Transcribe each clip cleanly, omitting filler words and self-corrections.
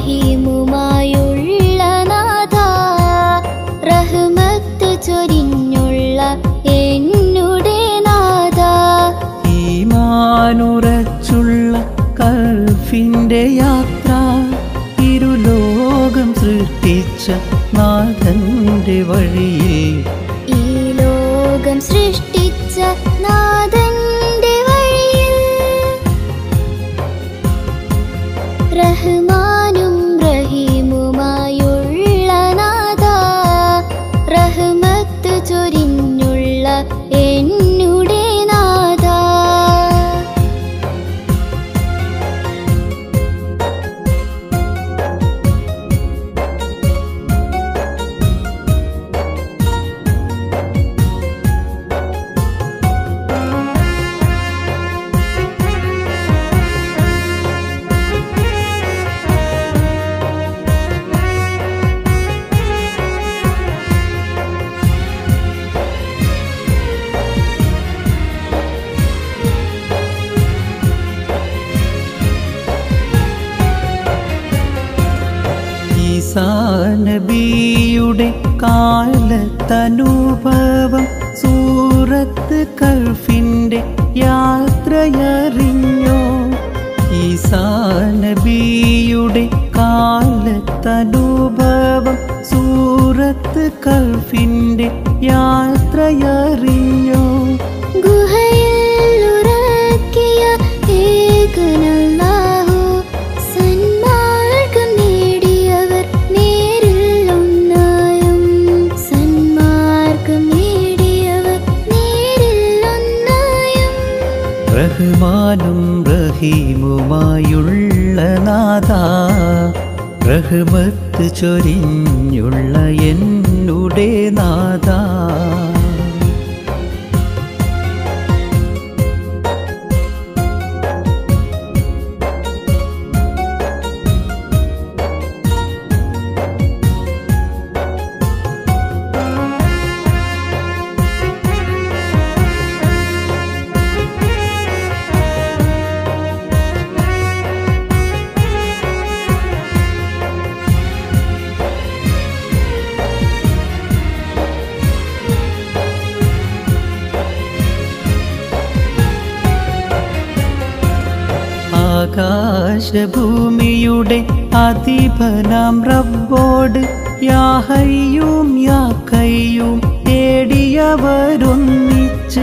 റഹീമുമായുള്ള നാഥ, റഹ്മത്ത് ചൊരിഞ്ഞുള്ള എന്നുടെ നാഥ. ഈമാനുറച്ചുള്ള കൽഫിന്റെ യാത്ര, ഇരുലോകം സൃഷ്ടിച്ച നാഥന്റെ വഴിയിൽ, ഈ ലോകം സൃഷ്ടിച്ച നാഥന്റെ വഴിയിൽ. റഹ്മാനും റഹീമുമായുള്ള നാഥ, റഹ്മത്ത് ചൊരിഞ്ഞുള്ള എന്നുടെ നാഥ. ഈസാ നബിയുടെ കാലത്തനുഭവം, സൂറത്ത് കൽഫിന്റെ യാത്രയറിഞ്ഞോ? ഈസാ നബിയുടെ കാലത്തനുഭവം, സൂറത്ത് കൽഫിന്റെ യാത്രയറിഞ്ഞോ? ഗുഹയിൽ ഉറക്കിയ ഏകനല്ലാഹു, സന്മാർഗം നേടിയവർ നേരിൽ ഒന്നായും. സന്മാർഗം നേടിയവർ നേരിൽ ഒന്നായും. റഹ്മാനും റഹീമുമായുള്ള നാഥ, റഹ്മത്ത് ചൊരിഞ്ഞുള്ള എന്നുടെ നാഥ. ആകാശഭൂമിയുടെ അധിപനാം റബ്ബോട്, യാ ഹയ്യൂം യാ ഖയ്യൂം തേടിയവരൊന്നിച്ച്.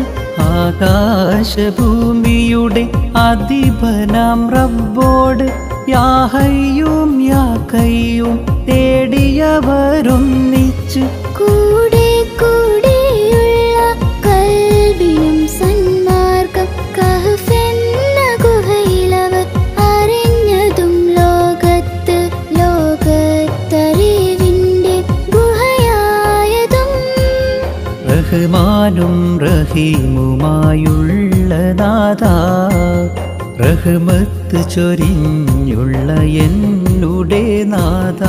ആകാശഭൂമിയുടെ അധിപനാം റബ്ബോട്, യാ ഹയ്യൂം യാ ഖയ്യൂം തേടിയവരൊന്നിച്ച്. കൂടെ കൂടെയുള്ള കൽബിനും സന്മാർഗം, കഹ്ഫെന്ന ഗുഹയിലവർ അറിഞ്ഞതും ലോകത്ത്, ലോകത്തറിവിന്റെ ഗുഹയായതും. റഹ്മാനും റഹീമുമായുള്ള നാഥ, റഹ്മത്ത് ചൊരിഞ്ഞുള്ള എന്നുടെ നാഥ.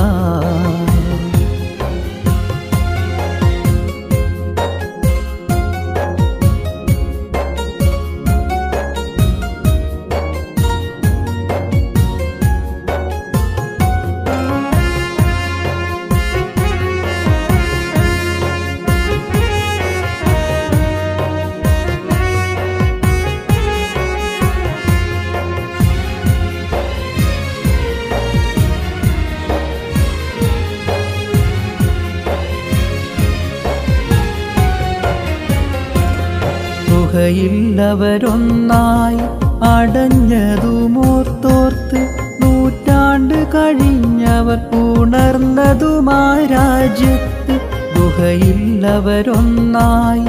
ഗുഹയില്ലവരൊന്നായി അടഞ്ഞതുമോർത്തോർത്ത്, നൂറ്റാണ്ട് കഴിഞ്ഞവർ ഉണർന്നതുമായി രാജ്യത്ത്. ഗുഹയില്ലവരൊന്നായി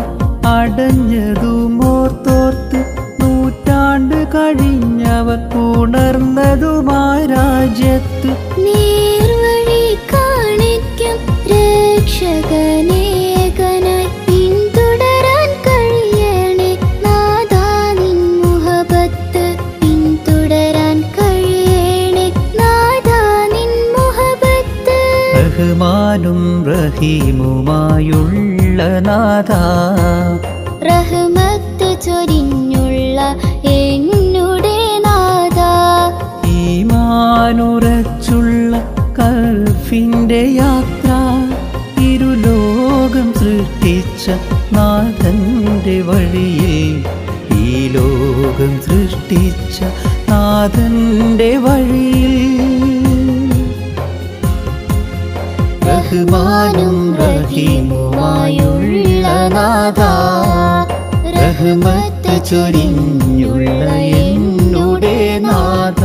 അടഞ്ഞതുമോർത്തോർത്ത്, നൂറ്റാണ്ട് കഴിഞ്ഞവർ ഉണർന്നതുമായി രാജ്യത്ത്. നേർവഴി കാണിക്കും രക്ഷകനേകനായി പിന്തുടരാൻ കഴിയണേ നാഥാ നിൻ മുഹബത്ത്. പിന്തുടരാൻ കഴിയണേ നാഥാ നിൻ മുഹബത്ത്. റഹ്മാനും റഹീമുമായുള്ള നാഥ, റഹ്മത്ത് ചൊരിഞ്ഞുള്ള എന്നുടെ നാഥ. ഈമാനുറച്ചുള്ള ലൈഫിൻ്റെ യാത്ര ഇരുലോകം സൃഷ്ടിച്ച നാഥൻ്റെ വഴിയിൽ, ഈ ലോകം സൃഷ്ടിച്ച നാഥൻ്റെ വഴിയിൽ. റഹ്മാനും റഹീമുമായുള്ള നാഥ, റഹ്മത്ത് ചൊരിഞ്ഞുള്ള എന്നുടെ നാഥ.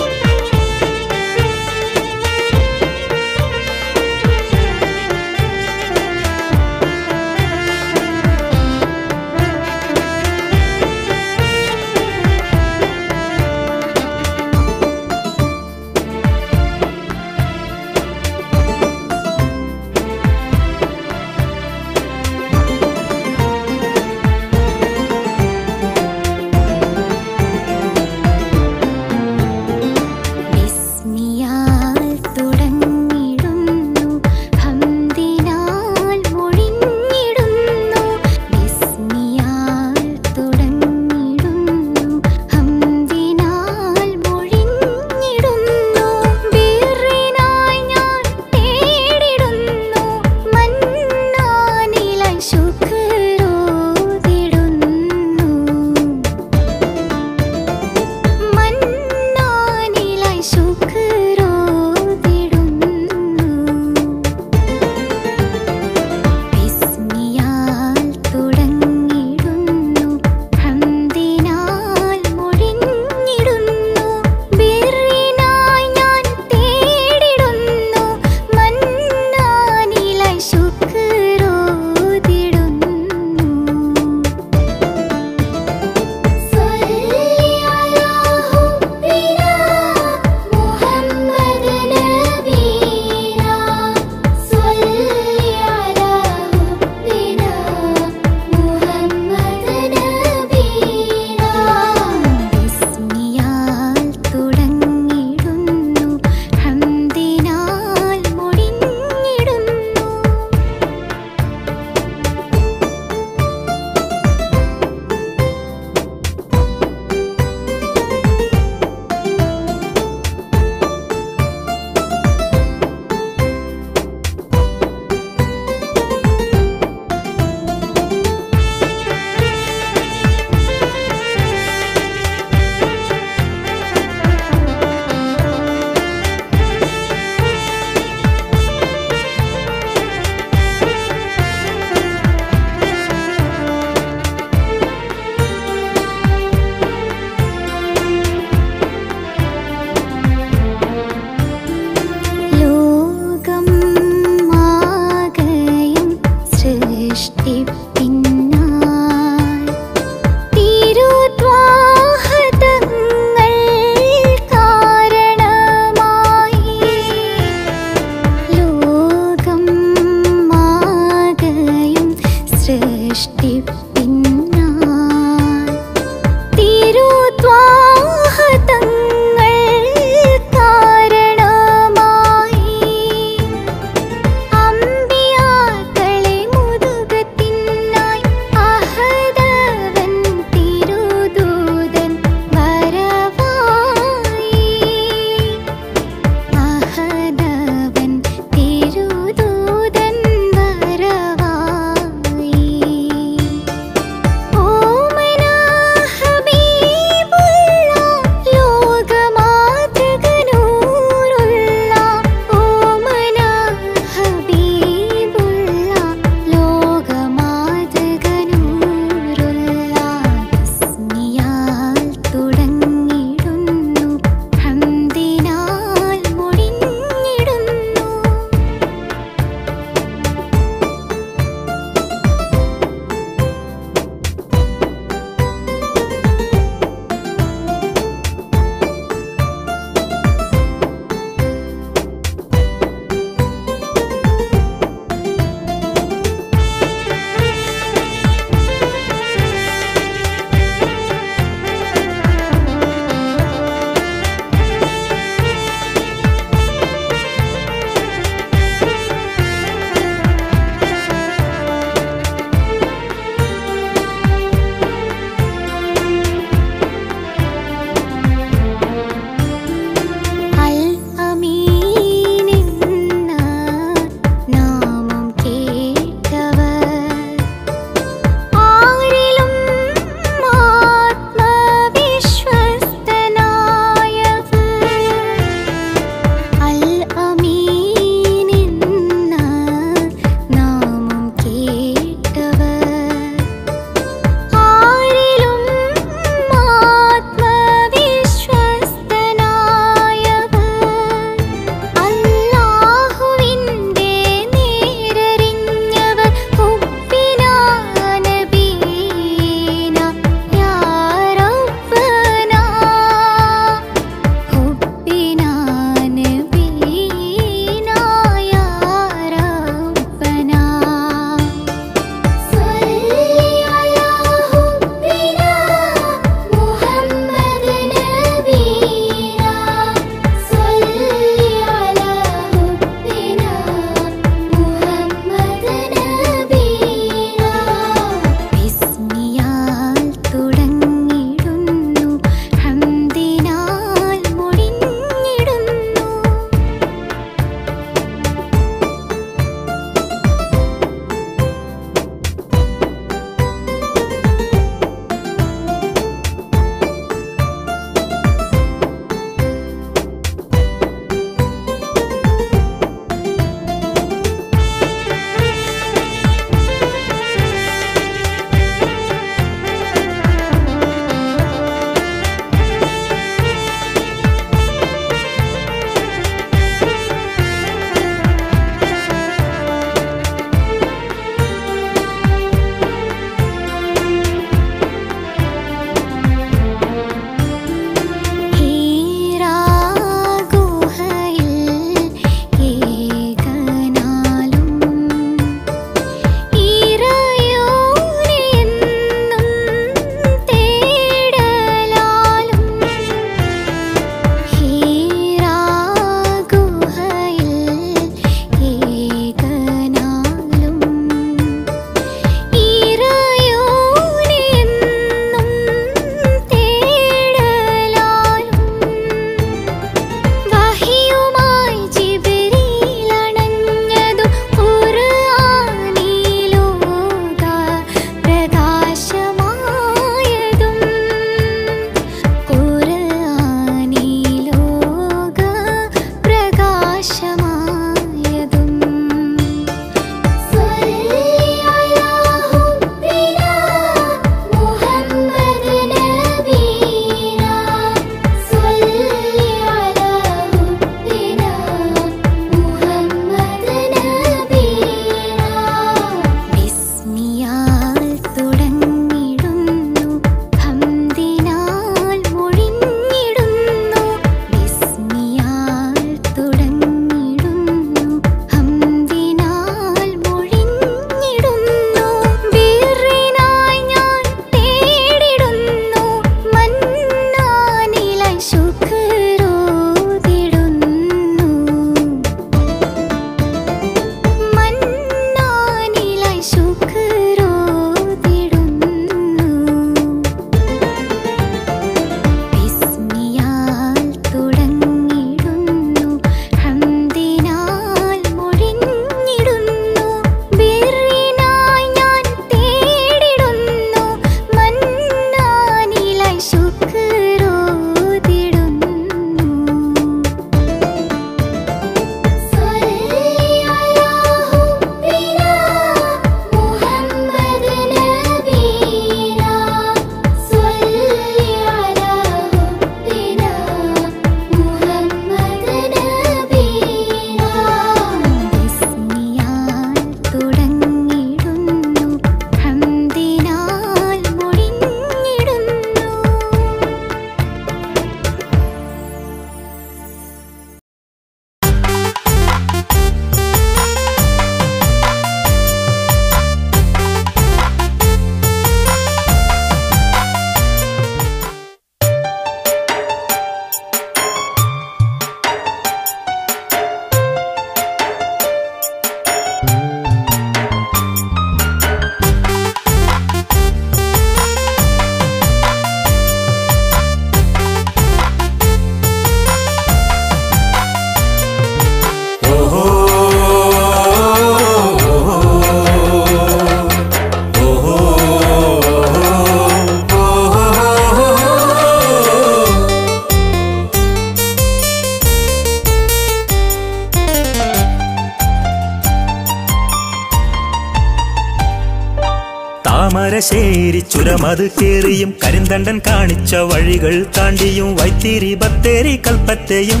താമരശ്ശേരി ചുരമത് കേറിയും കരിന്തണ്ടൻ കാണിച്ച വഴികൾ താണ്ടിയും വൈത്തിരി ബത്തേരി കൽപ്പറ്റയും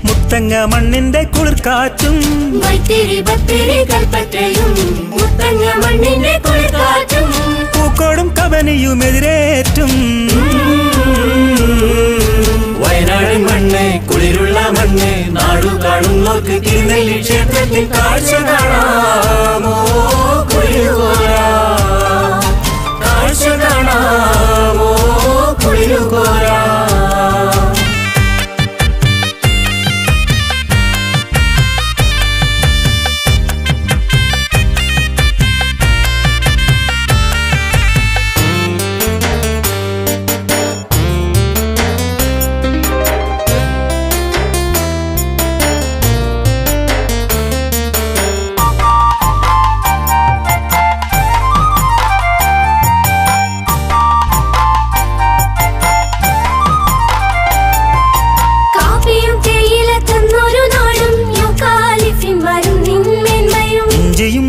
മുത്തങ്ങ മണ്ണിന്റെ കുളിർക്കാറ്റും പൂക്കോടും കബനിയും എതിരേറ്റും വയനാടൻ മണ്ണ് കുളിരുള്ള മണ്ണ് നാടു കാണുന്നോർക്ക് തിരുനെല്ലി ക്ഷേത്രത്തിൽ കാഴ്ച കാണാമോ കുളിരുകോരാ കാഴ്ച കാണാമോ കുളിരുകോരാ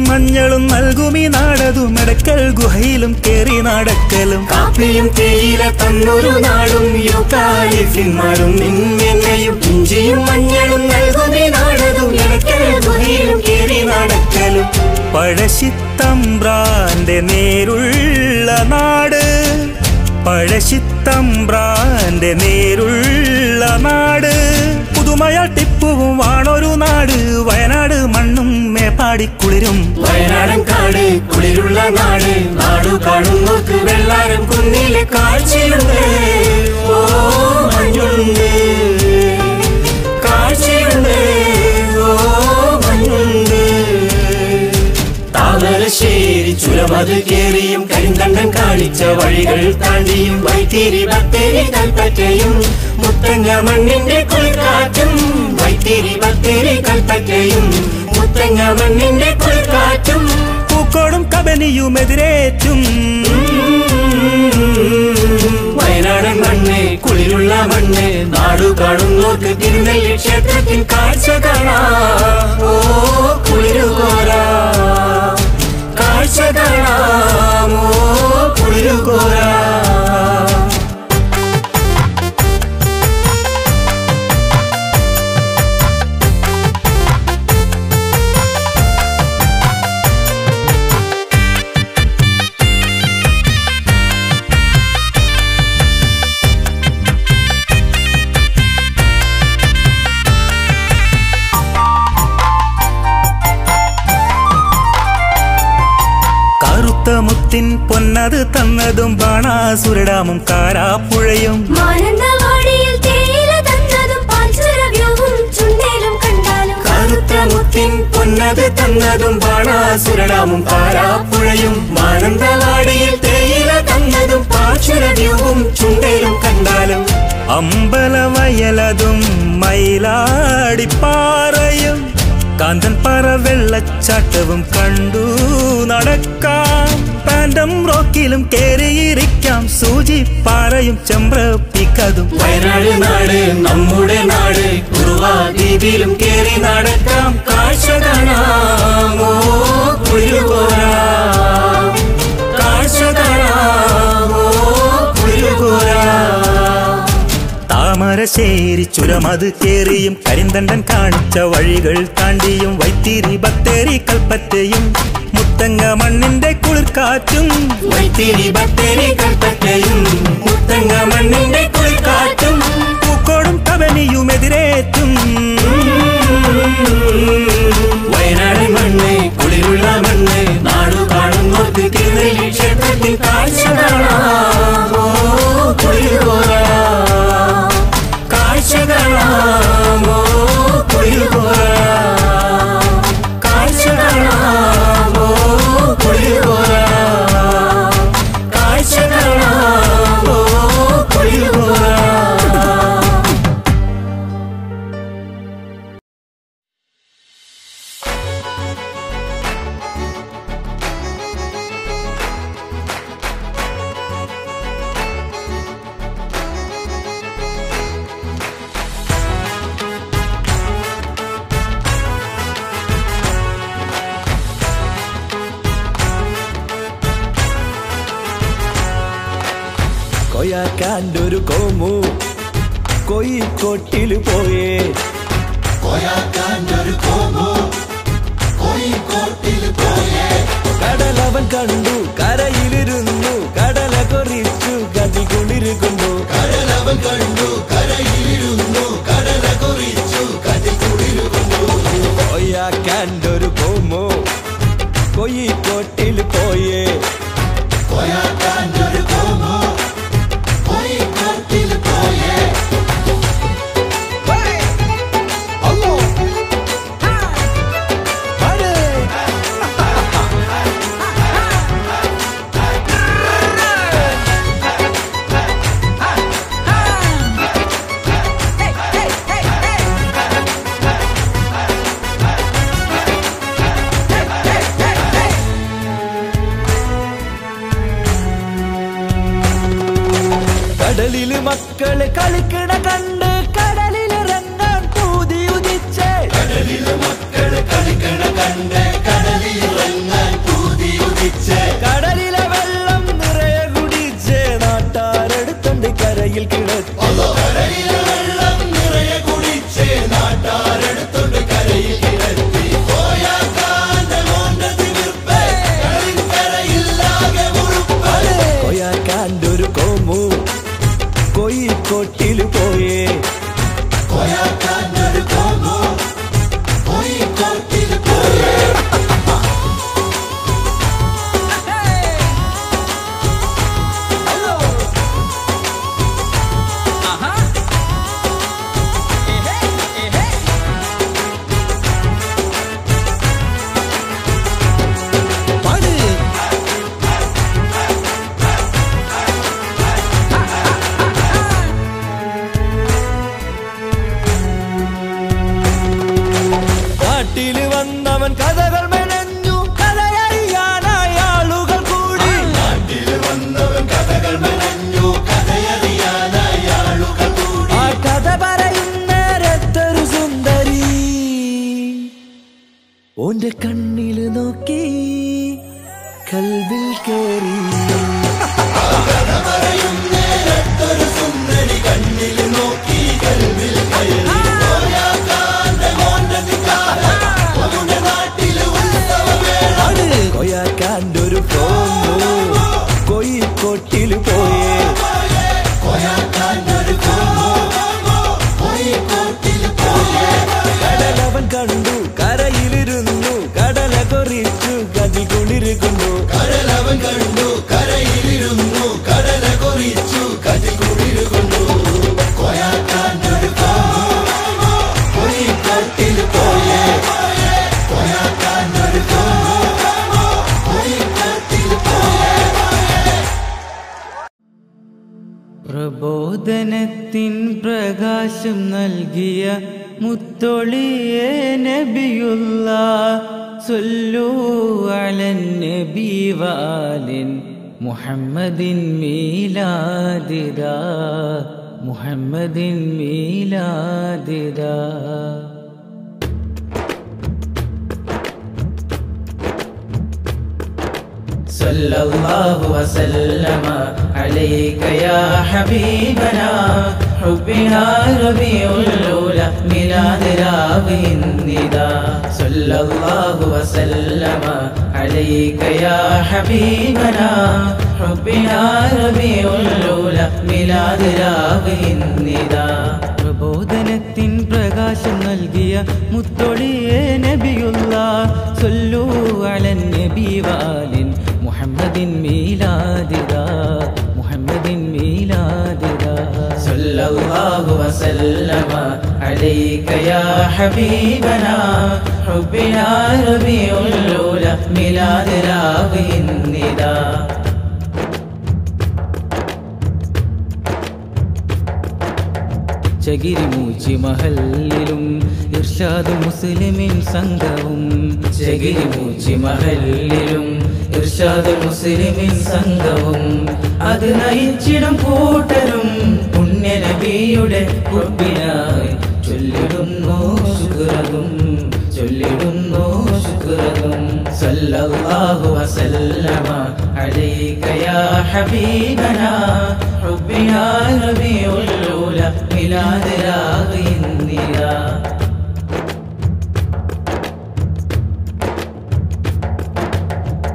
മഞ്ഞളും നൽകുമീ നാടതും മെടക്കൽ ഗുഹയിലും കേറി നടക്കലും കാപ്പിയും തേയില തന്നൊരു നാടും യൂക്കാലിഫിന്മാരും നിന്നെയും ഇഞ്ചിയും മഞ്ഞളും നൽകുമീ നാടതും മെടക്കൽ ഗുഹയിലും കേറി നടക്കലും പഴശ്ശിത്തമ്പ്രാന്റെ നേരുള്ള നാട് പഴശ്ശിത്തമ്പ്രാന്റെ നേരുള്ള നാട് പുതുമയാൽ ടിപ്പുവും വാണൊരു നാട് വയനാട് മണ്ണും മേപ്പാടിക്കുളിരും വയനാടൻ കാട് കുളിരുള്ള നാട് നാടു കാണുന്നോർക്ക് വെള്ളാരം കുന്നിലെ കാഴ്ചയുണ്ട് ഓ മഞ്ഞുണ്ട് കാഴ്ചയുണ്ട് ഓ മഞ്ഞുണ്ട് താമരശ്ശേരി ചുരമത് കേറിയും കരിന്തണ്ടൻ കാണിച്ച വഴികൾ താണ്ടിയും വൈത്തിരി ബത്തേരി കൽപ്പറ്റയും മുത്തങ്ങ മണ്ണിന്റെ കുളിർക്കാറ്റും വൈത്തിരി ബത്തേരി കൽപ്പറ്റയും മുത്തങ്ങ മണ്ണിന്റെ കുളിർക്കാറ്റും പൂക്കോടും കബനിയും എതിരേറ്റും വയനാടൻ മണ്ണ് കുളിരുള്ള മണ്ണ് നാടു കാണുന്നോർക്ക് തിരുനെല്ലി ക്ഷേത്രത്തിൽ കാഴ്ച കാണാമോ കുളിരുകോരാ കാഴ്ച കാണാമോ കുളിരുകോരാ മുത്തിൻ പൊന്നത് തന്നതും ബാണാസുരഡാമും കാരാപ്പുഴയും മുത്തിൻ പൊന്നത് തന്നതും ബാണാസുരഡാമും കാരാപ്പുഴയും മാനന്തവാടിയിൽ തേയില തന്നതും പാച്ചുരവ്യൂവും ചുണ്ടേലും കണ്ടാലും അമ്പലവയലതും മയിലാടിപ്പാറയും കാന്തൻപാറ വെള്ളച്ചാട്ടവും കണ്ടു നടക്കാം പാൻഡം റോക്കിലും കേറിയിരിക്കാം സൂചിപ്പാറയും ചെമ്പ്രപ്പിക്കതും വയനാട് നാട് നമ്മുടെ നാട് കുറുവാദ്വീപിലും കേറി നടക്കാം കാഴ്ച കാണാമോ കുളിരുകോരാ കാഴ്ച കാണാമോ കുളിരുകോരാ താമരശ്ശേരി ചുരമത് കേറിയും കരിന്തണ്ടൻ കാണിച്ച വഴികൾ താണ്ടിയും വൈത്തിരി ബത്തേരി കൽപ്പറ്റയും മുത്തങ്ങ മണ്ണിന്റെ കുളിർക്കാറ്റും വൈത്തിരി ബത്തേരി കൽപ്പറ്റയും മുത്തങ്ങ മണ്ണിന്റെ കുളിർക്കാറ്റും പൂക്കോടും കബനിയും എതിരേറ്റും വയനാട് മണ്ണ് കുളിരുള്ള മണ്ണ് നാടു കാണുന്നോർക്ക് തിരുനെല്ലി ക്ഷേത്രത്തിൽ കാഴ്ച കാണാമോ കുളിരുകോരാ കാഴ്ച കാണാമോ കുളിരുകോരാ കാഴ്ച കാണാമോ കുളിരുകോരാ കാഴ്ച കാണാമോ കുളിരുകോരാ കോയാക്കാൻ്റെ ഒരു കോമു കോഴിക്കോട്ടിൽ പോയേ കടലവൻ കണ്ടു കരയിലിരുന്നു കടല കൊറിച്ചു കതി കുളിരുന്നു കോയാക്കാൻ്റെ ഒരു കോമു കോഴിക്കോട്ടിൽ പോയേ കടലില് മക്കള് കളിക്കണ കണ്ട് കടലിലിറങ്ങാൻ പൂതി ഉദിച്ചേ കടലിലെ വെള്ളം നിറയെ കുടിച്ചേ നാട്ടാരെടുത്തുണ്ട് കരയിൽ കിടത്തി കോയാക്കാൻ്റെ ഒരു കോമു കോഴിക്കോട്ടിൽ പോയേ നാട്ടില് വന്നവൻ കഥകൾ മെനഞ്ഞു കഥയറിയാനായി ആളുകൾ കൂടി ആ കഥ പറയുന്നേരത്തൊരു സുന്ദരി ഓന്റെ കണ്ണില് നോക്കി കൽബിൽ കേറി കോയാക്കാൻ്റെ ഒരു കോമു കോഴിക്കോട്ടിൽ പോയേ കടലവൻ കണ്ടു കരയിലിരുന്നു കടല കൊറിച്ചു കതി കുളിരുന്നു കോഴിക്കോട്ടിൽ പോയേ പ്രബോധനത്തിൻ പ്രകാശം നൽകിയ മുത്തൊളിയേ നബിയുള്ള സ്വല്ലൂ അലൻ നബി വാലിൻ മുഹമ്മദിൻ മീലാദിദാ മുഹമ്മദിൻ മീലാദിദാ സല്ലല്ലാഹു വസല്ലമ അലൈക യാ ഹബീബനാ ഹുബ്ബിനാ റബീഉൽ ഊല മിലാദ് രാവിൻ നിദാ സല്ലല്ലാഹു വസല്ലമ അലൈക യാ ഹബീബനാ ഹുബ്ബിനാ റബീഉൽ ഊല മിലാദ് രാവിൻ നിദാ പ്രബോധനത്തിൻ പ്രകാശം നൽകിയ മുത്തൊളിയേ നബിയുള്ള സ്വല്ലൂ അലൻ നബി വാലിൻ മുഹമ്മദിൻ മീലാദിദാ മുഹമ്മദിൻ മീലാദിദാ സല്ലല്ലാഹു വസല്ലമ അലൈക യാ ഹബീബനാ ഹുബ്ബിനാ റബീഉൽ ഊല മിലാദ് രാവിൻ നിദാ ചകിരിമൂച്ചി മഹല്ലിലും ഇർഷാദ് മുസ്ലിമിൻ സംഘവും ചകിരിമൂച്ചി മഹല്ലിലും ഇർഷാദ് മുസ്ലിമിൻ സംഘവും അത് നയിച്ചിടും കൂട്ടരും പുണ്യ നബിയുടെ ഹുബ്ബിനായി ചൊല്ലിടുന്നു ശുക്രതും ചൊല്ലിടുന്നു ശുക്രതും സല്ലല്ലാഹു വസല്ലമ അലൈക യാ ഹബീബനാ حبنا ربيع الأولى ميلاد راغي النداء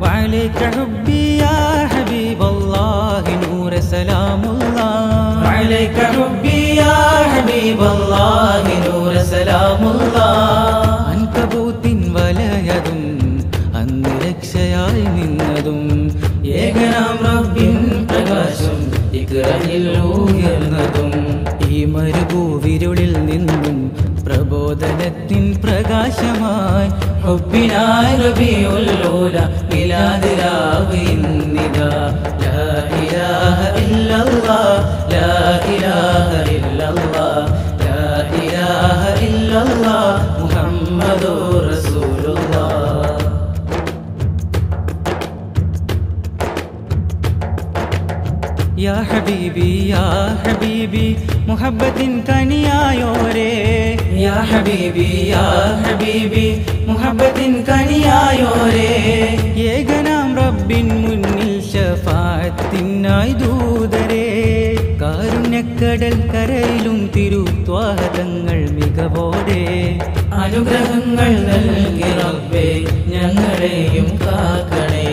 وعليك حبي يا حبيب الله نور سلام الله وعليك حبي يا حبيب الله نور سلام الله عنكبوت വലയതും അന്ന് രക്ഷയായി നിന്നതും ഏകനാം റബ്ബിൻ പ്രകാശം ഇഖ്റയിൽ ഉയർന്നതും ഈ മരുഭൂവിരുളിൽ നിന്നും പ്രബോധനത്തിൻ പ്രകാശമായി ഹുബ്ബിനായി റബീഉൽ ഊല മിലാദ് രാവ് ഇന്നിദാ ലാ ഇലാഹ ഇല്ലല്ലാഹ് ലാ ഇലാഹ ഇല്ലല്ലാഹ് ലാ ഇലാഹ ഇല്ലല്ലാഹ് മുഹമ്മദുർ റസൂലുള്ളാഹ് യാ ഹബീബി യാ ഹബീബി മുഹബ്ബത്തിൻ കനിയായോരേ യാ ഹബീബി യാ ഹബീബി മുഹബ്ബത്തിൻ കനിയായോരേ ഏകനാം റബ്ബിൻ മുന്നിൽ ശഫാഅത്തിനായി ദൂതരേ കാരുണ്യക്കടൽ കരയിലും തിരുത്വാഹതങ്ങൾ മികവോടെ അനുഗ്രഹങ്ങൾ നൽകി റബ്ബേ ഞങ്ങളെയും കാക്കണേ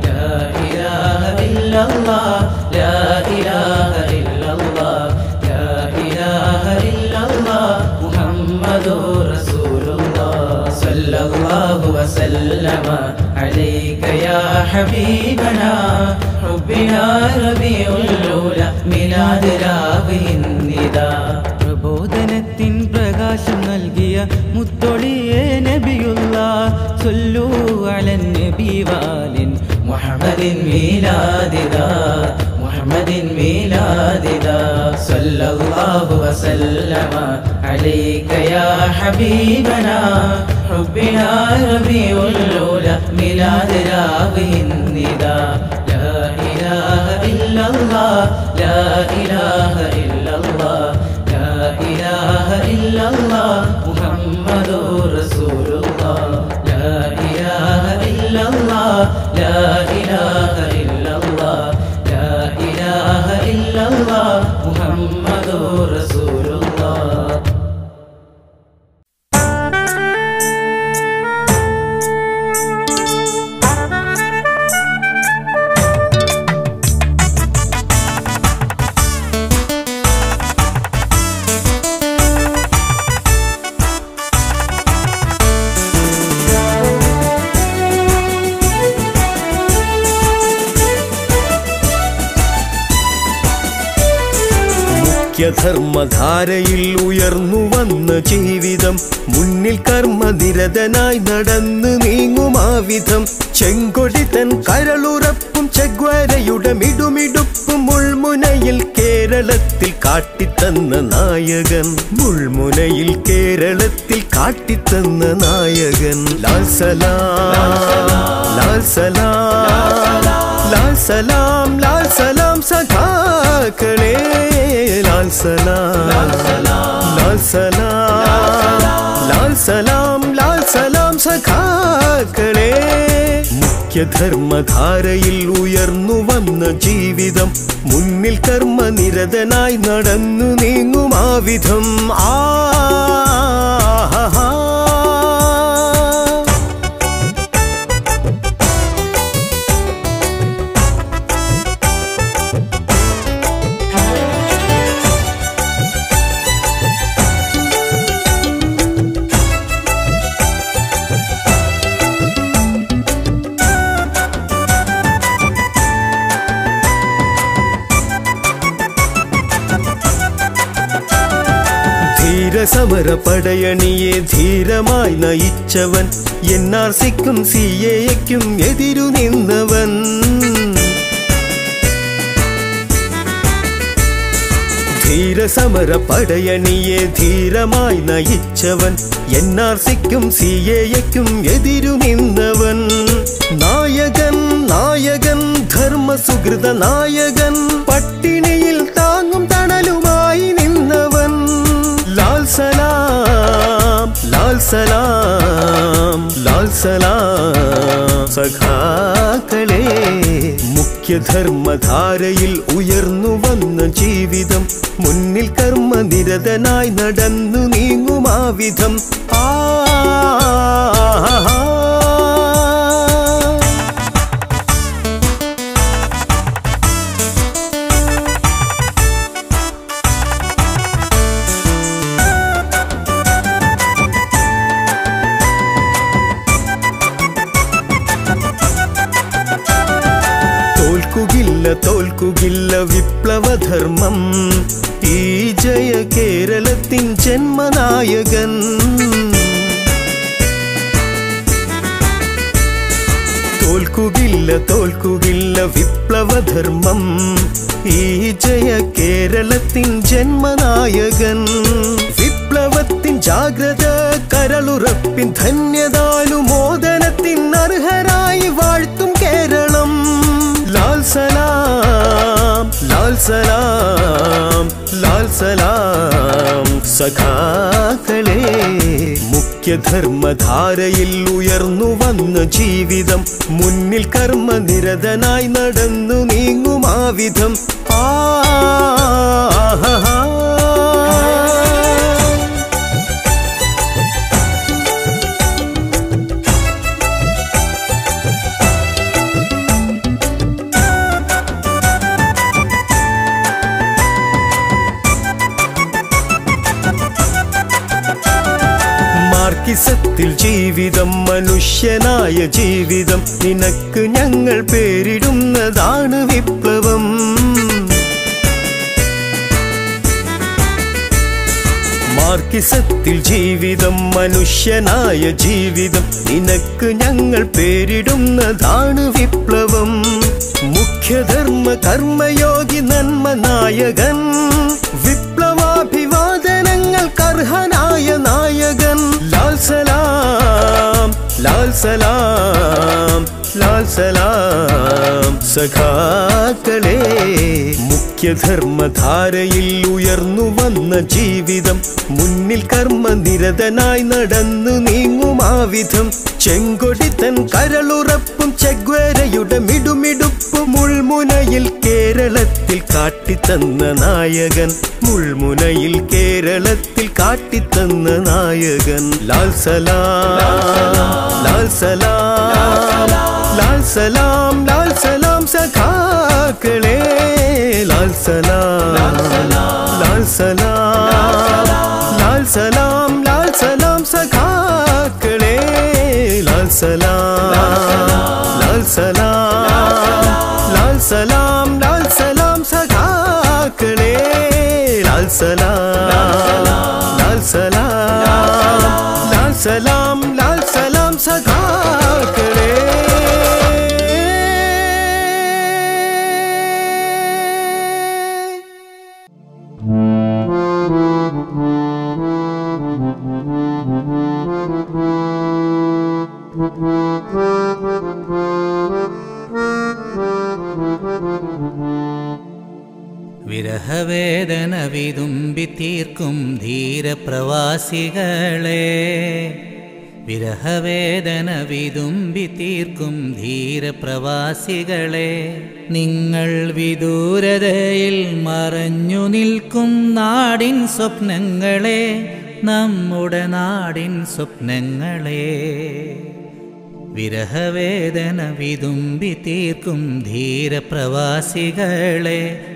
ലാ ഇലാഹ ഇല്ലല്ലാഹ് ലാ ഇലാഹ ഇല്ലല്ലാഹ് ലാ ഇലാഹ ഇല്ലല്ലാഹ് മുഹമ്മദുർ റസൂലുള്ളാഹ് സല്ലല്ലാഹു വസല്ലമ അലൈക യാ ഹബീബനാ ഹുബ്ബിനാ റബീഉൽ ഊല മിലാദ് രാവ് ഇന്നിദാ പ്രബോധനത്തിൻ പ്രകാശം നൽകിയ മുത്തൊളിയേ നബിയുള്ളാഹ് സ്വല്ലൂ അലൻ നബി വാലിൻ മുഹമ്മദിൻ മീലാദിദാ മുഹമ്മദിൻ മീലാദിദാ സല്ലല്ലാഹു വസല്ലമ അലൈക യാ ഹബീബനാ ഹുബ്ബിനാ റബീഉൽ ഊല മിലാദ് രാവ് ഇന്നിദാ ലാ ഇലാഹ ഇല്ലല്ലാഹ് ലാ ഇലാഹ ഇല്ലല്ലാഹ് ലാ ഇലാഹ ഇല്ലല്ലാഹ് മുഹമ്മദുർ റസൂലുള്ളാഹ് ലാ ഇലാഹ ഇല്ലല്ലാഹ് ലാ ഇലാഹ ഇല്ലല്ലാഹ് ലാ ഇലാഹ ഇല്ലല്ലാഹ് മുഹമ്മദുർ റസൂലുള്ളാഹ് ധർമ്മധാരയിൽ ഉയർന്നു വന്ന ജീവിതം മുന്നിൽ കർമ്മനിരതനായി നടന്ന് നീങ്ങുമാവിധം ചെങ്കൊടി തൻ കരളുറപ്പും ചെഗ്വരയുടെ മിടുമിടുപ്പും മുൾമുനയിൽ കേരളത്തിൽ കാട്ടിത്തന്ന നായകൻ മുൾമുനയിൽ കേരളത്തിൽ കാട്ടിത്തന്ന നായകൻ ലാൽ സലാം ലാൽ സലാം ലാൽ സലാം ലാൽ സലാം സഖാക്കളേ ലാൽ സലാം ലാൽ സലാം ലാൽ സലാം ലാൽ സലാം സഖാക്കളേ മുഖ്യധർമ്മധാരയിൽ ഉയർന്നു വന്ന ജീവിതം മുന്നിൽ കർമ്മനിരതനായി നടന്നു നീങ്ങുമാവിധം ആ സമര പടയണിയെ ധീരമായി നയിച്ചവൻ NRCക്കും CAAക്കും എതിരു നിന്നവൻ ധീരസമര പടയണിയെ ധീരമായി നയിച്ചവൻ NRCക്കും CAAക്കും എതിരു നിന്നവൻ നായകൻ നായകൻ ധർമ്മസുഹൃത നായകൻ പട്ടിണിയിൽ താങ്ങും തണലുമായി നിന്നവൻ ലാൽ സലാം ലാൽ സലാം ലാൽ സലാം സഖാക്കളെ മുഖ്യധർമ്മധാരയിൽ ഉയർന്നു വന്ന ജീവിതം മുന്നിൽ കർമ്മനിരതനായി നടന്നു നീങ്ങുമാവിധം തോൽക്കുകില്ല വിപ്ലവധർമ്മം ഈ ജയ കേരളത്തിൻ ജന്മനായകൻ തോൽക്കുകില്ല വിപ്ലവധർമ്മം ഈ ജയ കേരളത്തിൻ ജന്മനായകൻ വിപ്ലവത്തിൻ ജാഗ്രത കരളുറപ്പിൻ ധന്യതാനുമോദനത്തിൻ അർഹരായി വാഴ്ത്തും കേരളം ലാൽ സലാം ലാൽ സലാം ലാൽ സലാം സഖാക്കളെ മുഖ്യധർമ്മധാരയിൽ ഉയർന്നു വന്ന ജീവിതം മുന്നിൽ കർമ്മനിരതനായി നടന്നു നീങ്ങുമാവിധം മാർക്സിസത്തിൽ ജീവിതം മനുഷ്യനായ ജീവിതം നിനക്ക് ഞങ്ങൾ പേരിടുന്നതാണ് വിപ്ലവം മാർക്സിസത്തിൽ ജീവിതം മനുഷ്യനായ ജീവിതം നിനക്ക് ഞങ്ങൾ പേരിടുന്നതാണ് വിപ്ലവം മുഖ്യധർമ്മ കർമ്മയോഗി നന്മ നായകൻ വിപ്ലവാഭിവാദനങ്ങൾക്കർഹനായ നായകൻ ലാൽ സലാം ലാൽ സലാം ലാൽ സലാം സഖാക്കളെ മുഖ്യധർമ്മധാരയിൽ ഉയർന്നു വന്ന ജീവിതം മുന്നിൽ കർമ്മനിരതനായി നടന്നു നീങ്ങുമാവിധം ചെങ്കൊടിത്തൻ കരളുറപ്പും ചെഗ്വേരയുടെ മിടുമിടുപ്പും മുൾമുനയിൽ കേരളത്തിൽ കാട്ടിത്തന്ന നായകൻ മുൾമുനയിൽ കേരളത്തിൽ കാട്ടിത്തന്ന നായകൻ ലാൽ സലാം ലാൽ സലാം ലാൽ സലാം ലാൽ സലാം സഖാക്കളെ ലാൽ സലാം ലാൽ സലാം ലാൽ സലാം ലാൽ സലാം സഖാക്കളെ ലാൽ സലാം ലാൽ സലാം ലാൽ സലാം ലാൽ സലാം സഖാക്കളെ ലാൽ സലാം ലാൽ സലാം ലാൽ സലാം ലാൽ സലാം സഖാക്കളെ വിരഹവേദന വിതുമ്പി തീർക്കും ധീരപ്രവാസികളെ വിരഹവേദന വിതുമ്പി തീർക്കും ധീരപ്രവാസികളെ നിങ്ങൾ വിദൂരതയിൽ മറഞ്ഞു നിൽക്കും നാടിൻ സ്വപ്നങ്ങളെ നമ്മുടെ നാടിൻ സ്വപ്നങ്ങളെ വിരഹവേദന വിതുമ്പി തീർക്കും ധീരപ്രവാസികളെ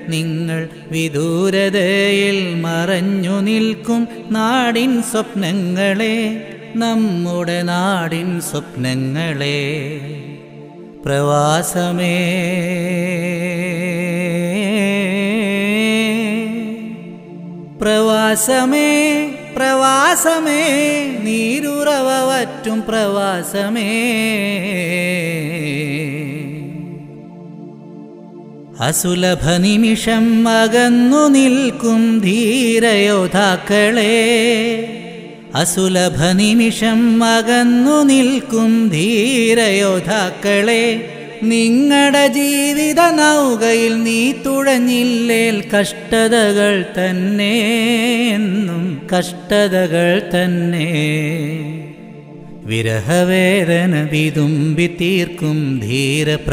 നിങ്ങൾ വിദൂരതയിൽ മറഞ്ഞു നിൽക്കും നാടിൻ സ്വപ്നങ്ങളെ നമ്മുടെ നാടിൻ സ്വപ്നങ്ങളെ പ്രവാസമേ പ്രവാസമേ പ്രവാസമേ നീരുറവ വറ്റും പ്രവാസമേ അസുലഭ നിമിഷം അകന്നു നിൽക്കും ധീരയോദ്ധാക്കളെ അസുലഭ നിമിഷം അകന്നു നിൽക്കും ധീരയോദ്ധാക്കളെ നിങ്ങളുടെ ജീവിത നൗകയിൽ നീ തുഴഞ്ഞില്ലേൽ കഷ്ടതകൾ തന്നെ എന്നും കഷ്ടതകൾ തന്നെ വിരഹവേദന വിതുമ്പി തീർക്കും ധീരപ്രവാസികളെ,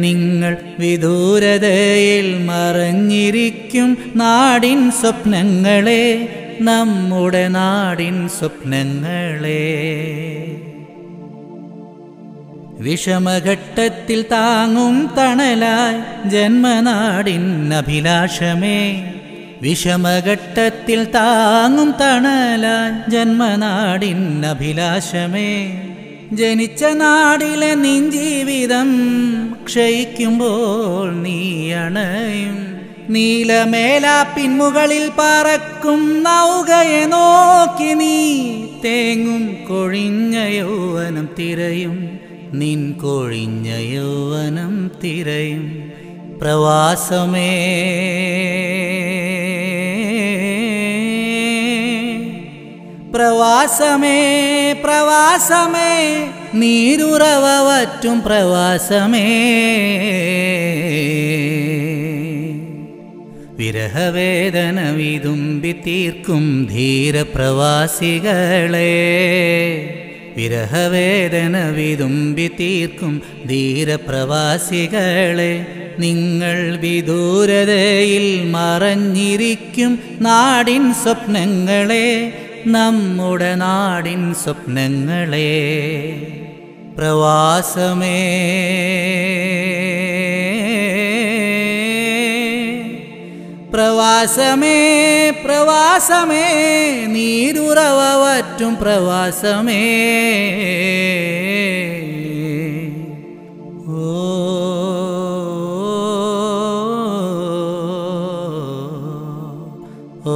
നിങ്ങൾ വിദൂരതയിൽ മറഞ്ഞിരിക്കും നാടിൻ സ്വപ്നങ്ങളെ, നമ്മുടെ നാടിൻ സ്വപ്നങ്ങളെ. വിഷമഘട്ടത്തിൽ താങ്ങും തണലായി ജന്മനാടിൻ അഭിലാഷമേ, വിഷമഘട്ടത്തിൽ താങ്ങും തണലായി ജന്മനാടിൻ അഭിലാഷമേ. ജനിച്ച നാടിലെ നിൻ ജീവിതം ക്ഷയിക്കുമ്പോൾ നീ അണയും. നീലമേലാപ്പിൻ മുകളിൽ പറക്കും നൗകയെ നോക്കി നീ തേങ്ങും. കൊഴിഞ്ഞ യൗവനം തിരയും, നിൻ കൊഴിഞ്ഞ യൗവനം തിരയും. പ്രവാസമേ പ്രവാസമേ പ്രവാസമേ, നീരുറവ വറ്റും പ്രവാസമേ. വിരഹവേദന വിതുമ്പി തീർക്കും ധീരപ്രവാസികളെ, വിരഹവേദന വിതുമ്പി തീർക്കും ധീരപ്രവാസികളെ, നിങ്ങൾ വിദൂരതയിൽ മറഞ്ഞിരിക്കും നാടിൻ സ്വപ്നങ്ങളെ, നമ്മുടെ നാടിൻ സ്വപ്നങ്ങളെ. പ്രവാസമേ പ്രവാസമേ പ്രവാസമേ, നീരുറവ വറ്റും പ്രവാസമേ. ഓ ഓ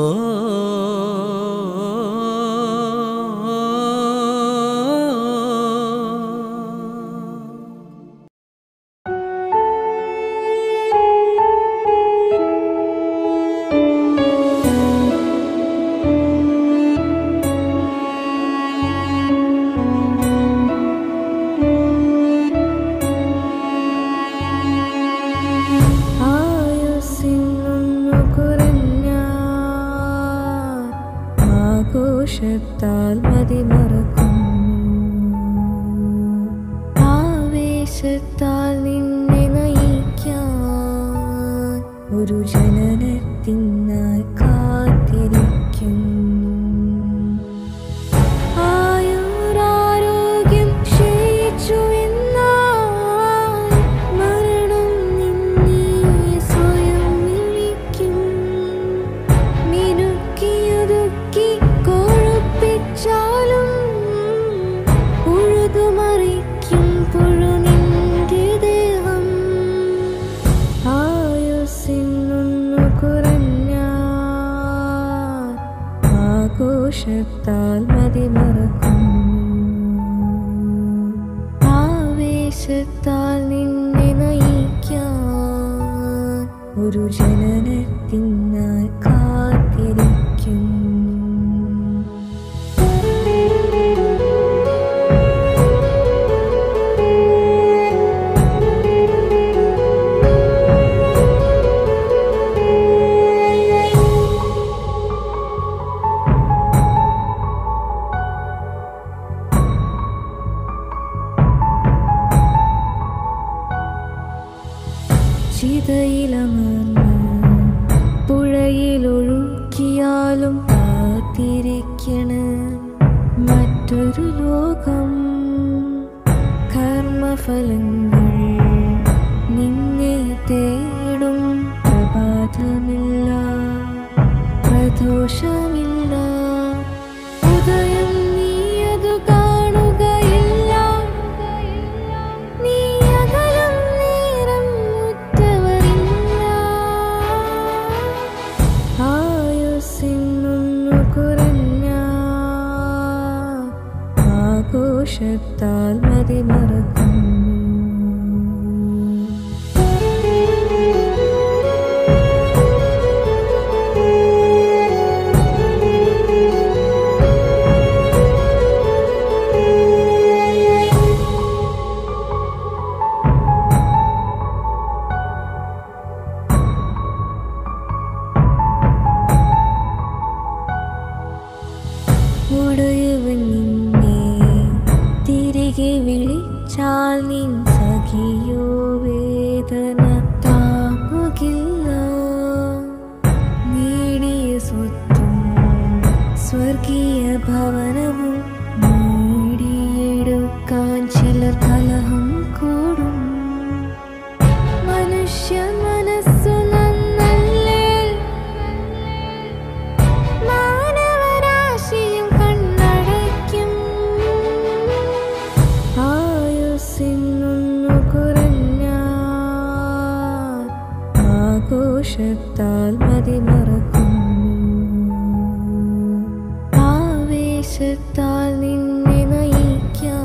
ആഘോഷത്താൽ മതിമറക്കും, ആവേശത്താൽ നിന്നെ നയിക്കാൻ ഒരു ജനനത്തിനായി കാത്തിരിക്കും. ആയുരാരോഗ്യം ക്ഷയിച്ചു എന്നാൽ മരണം നിന്നെ സ്വയം വിളിക്കും. മിനുക്കിയൊതുക്കി കൊഴുപ്പിച്ചാലും ഉഴുതുമറിക്കും പുഴുനിന്റെ ദേഹം. ആയുസ്സിനൊന്നു കുറഞ്ഞാൽ ആഘോഷത്താൽ മതിമറക്കും, ആവേശത്താൽ നിന്നെ നയിക്കാൻ ഒരു ജനനത്തിനായി കാത്തിരിക്കും. ചിതയിലമർന്ന് പുഴയിലൊഴുക്കിയാലും കാത്തിരിക്കണം മറ്റൊരു ലോകം. കർമ്മഫലങ്ങൾ നിന്നെ തേടും, പ്രഭാതമില്ല പ്രദോഷമില്ല. ഉദയം നീയതു കാണുകയില്ല, നീ അകലും നേരം മുറ്റവരില്ല. ആയുസ്സിനൊന്നു കുറഞ്ഞാൽ ആഘോഷത്താൽ മതിമറക്കും. ഉടയവൻ നോക്കി വിളിച്ചാൽ നിൻ സഖിയോ വേദന താങ്ങുകില്ല. നേടിയ സ്വത്തും സ്വർഗീയ ഭവനവും നേടിയെടുക്കാൻ ചിലർ കലഹം കൂടും. മനുഷ്യ മനസ്സു നന്നല്ലേ, മാനവരാശിയും കണ്ണടയ്ക്കും. ആയുസ്സിനൊന്നു കുറഞ്ഞാൽ ആഘോഷത്താൽ മതിമറക്കും. ആവേശത്താൽ നിന്നെ നയിക്കാൻ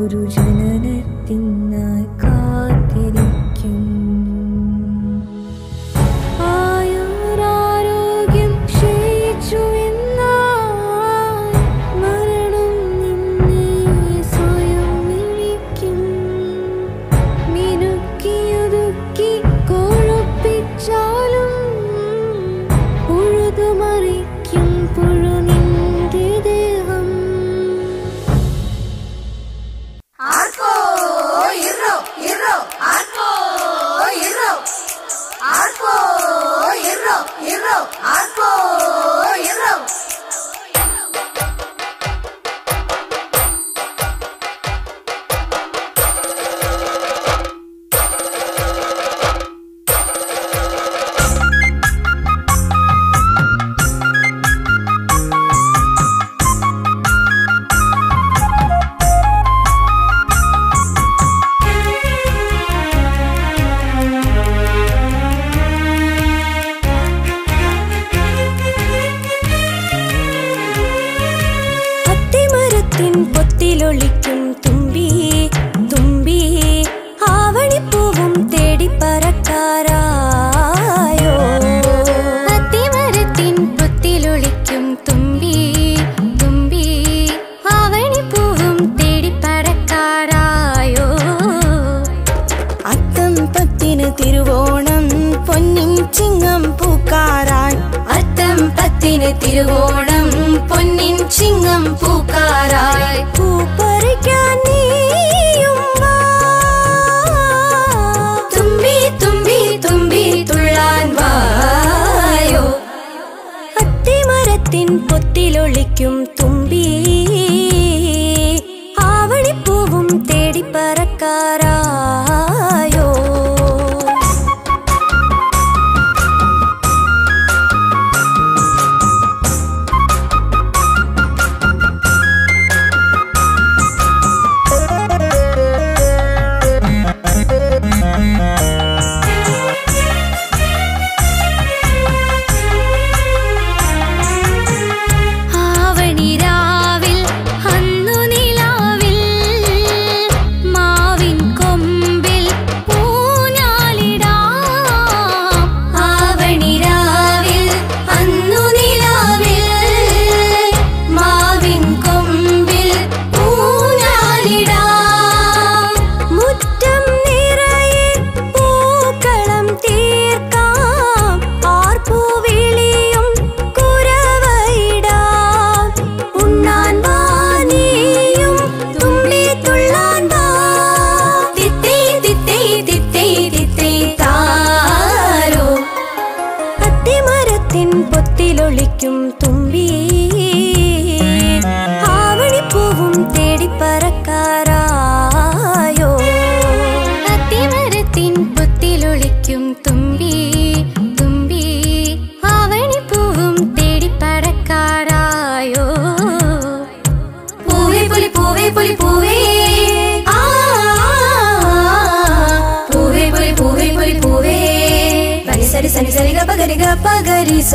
ഒരു ജനനത്തിനായി കാത്തിരിക്കും. ആയുരാരോഗ്യം ക്ഷയിച്ചു എന്നാൽ മരണം നിന്നെ സ്വയം വിളിക്കും. മിനുക്കിയൊതുക്കി കൊഴുപ്പിച്ചാലും ഉഴുതുമറിക്കും പുഴു നിന്റെ ദേഹം. പൊത്തിലൊളിക്കും തുമ്പി തുമ്പി ആവണിപ്പൂവും തേടി പറക്കാരായോ. അത്തിമരത്തിൻ പൊത്തിലൊളിക്കും തുമ്പി തുമ്പി ആവണിപ്പൂവും തേടി പറക്കാരായോ. അത്തം പത്തിന് തിരുവോണം പൊന്നിൻ ചിങ്ങം പൂക്കാറായി. അത്തം പത്തിന് തിരുവോണം പൊന്നിൻ ചിങ്ങം പൂക്കാറായി. പൂപ്പറിക്കാൻ നീയും വാ. തുമ്പി തുമ്പി തുമ്പി തുള്ളാൻ വായോ. അത്തിമരത്തിൻ പൊത്തിലൊളിക്കും തുമ്പി ആവണിപ്പൂവും തേടി പറക്കാറായോ. ആവണിരാവിൽ അന്നു നിലാവിൽ മാവിൻ കൊമ്പിൽ ഊഞ്ഞാലിടാം. ആവണിരാവിൽ അന്നു നിലാവിൽ മാവിൻ കൊമ്പിൽ ഊഞ്ഞാലിടാം. മുറ്റം നിറയെ പൂക്കളം തീർക്കാം. ആർപ്പൂവിളിയും കുരവയിടാം. ഉണ്ണാൻ വാ നീയും തുമ്പി തുള്ളാൻ വാ. തിത്തേ തിത്തേ തിത്തേ തിത്തേ താരോ. അത്തിമരത്തിൻ പൊത്തിലൊളിക്കും തുമ്പി ആവണിപ്പൂവും തേടി പറക്കാറായോ. അത്തിമരത്തിൻ പൊത്തിലൊളിക്കും തുമ്പി തുമ്പി ആവണിപ്പൂവും തേടി പറക്കാറായോ. പൂവേ പുലി പൂവേ പുലി പൂവേ ആ പൂവേ പുലി പൂവേ പുലി പൂവേ. പനി സരി സനി സരി ഗ പഗരി സ.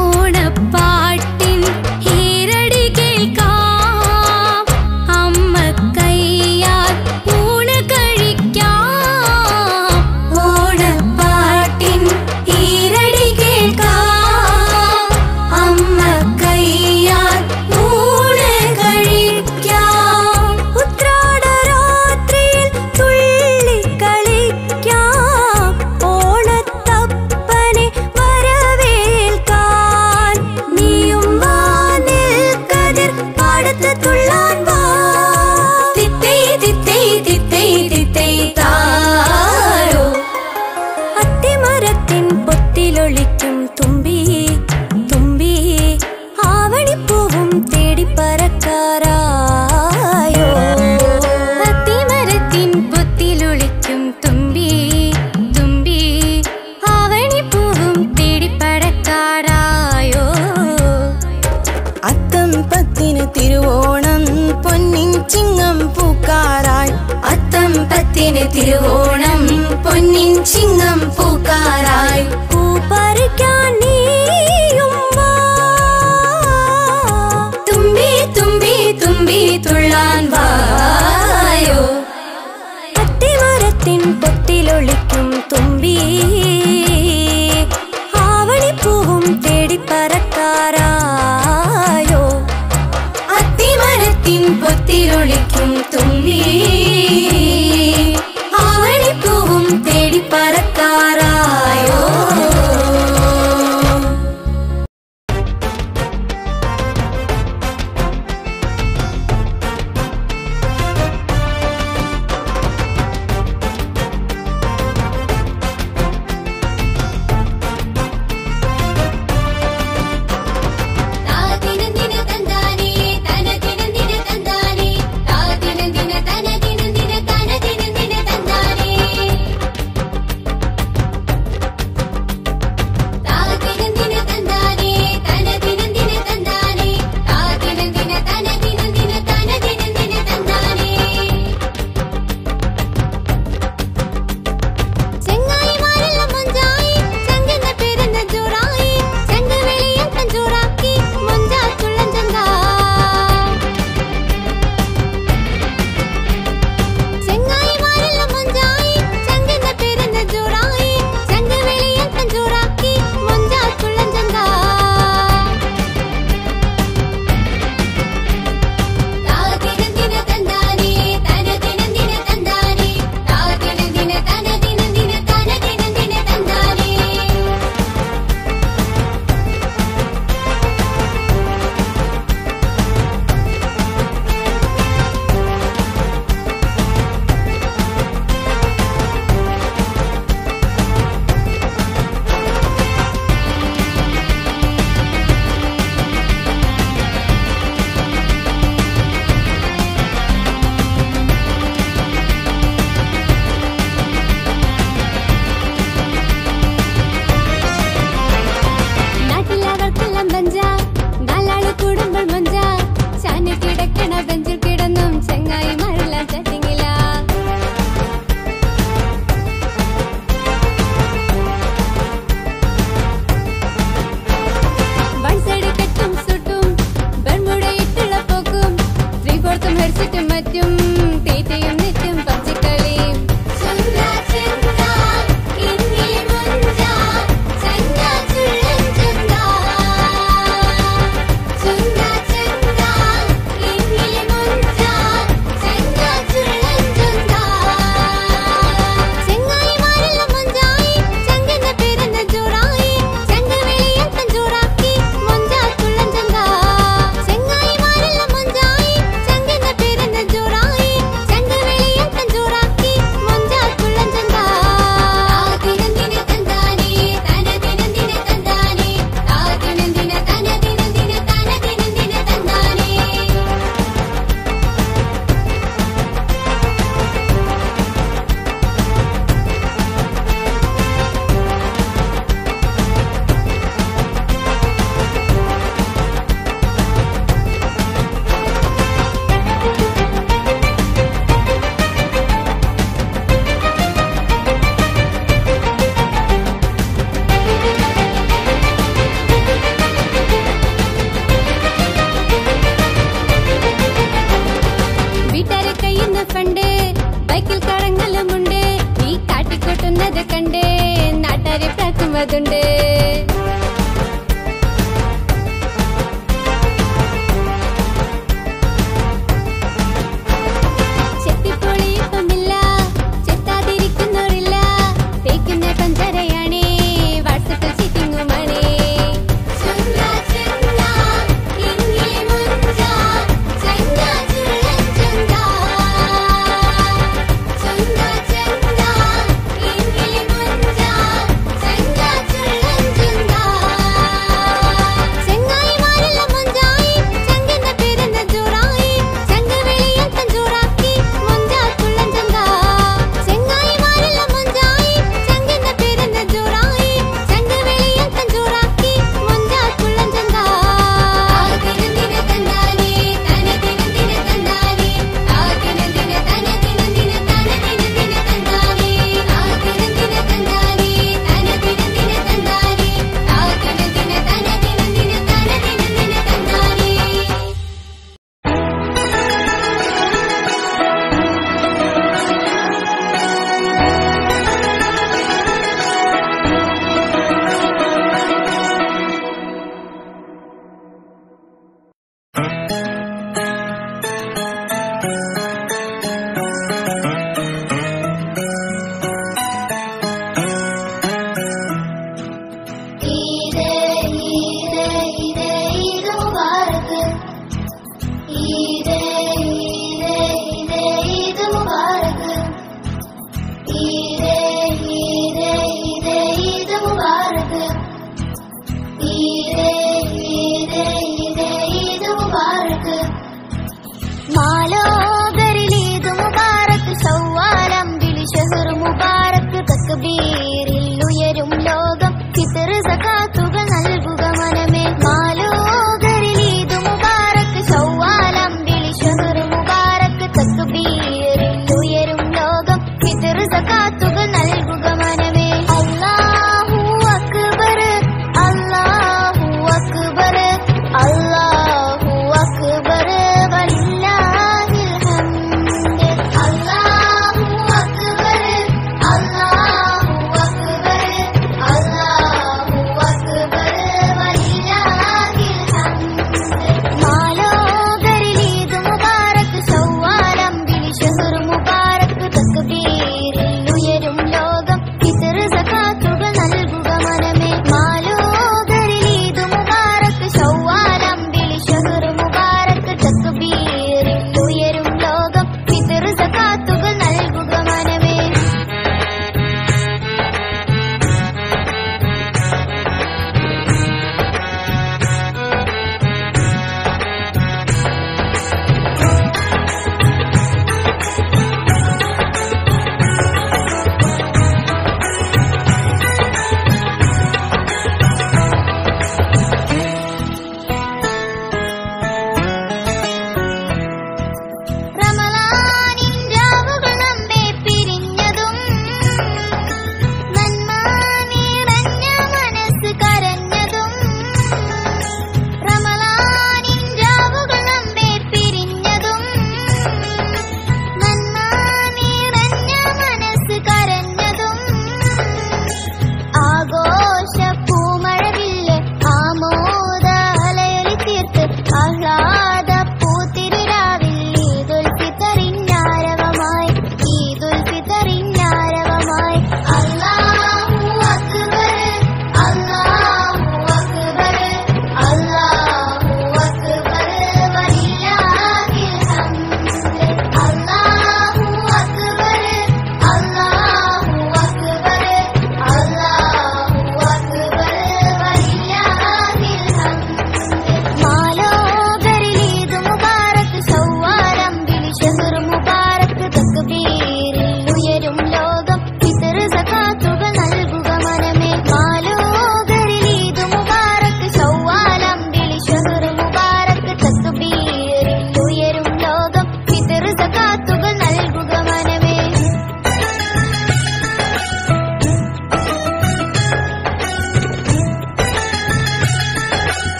ഓണപ്പാട്ടിൻ ഈരടി കേൾക്കാം. അമ്മ കൈയാൽ ഊണ് കഴിക്കാം. ഓണപ്പാട്ടിൻ ഈരടി കേൾക്കാം. അമ്മ കൈയാൽ ഊണ് കഴിക്കാം. ഉത്രാടരാത്രിയിൽ തുള്ളിക്കളിക്കാം. തിരുവോണ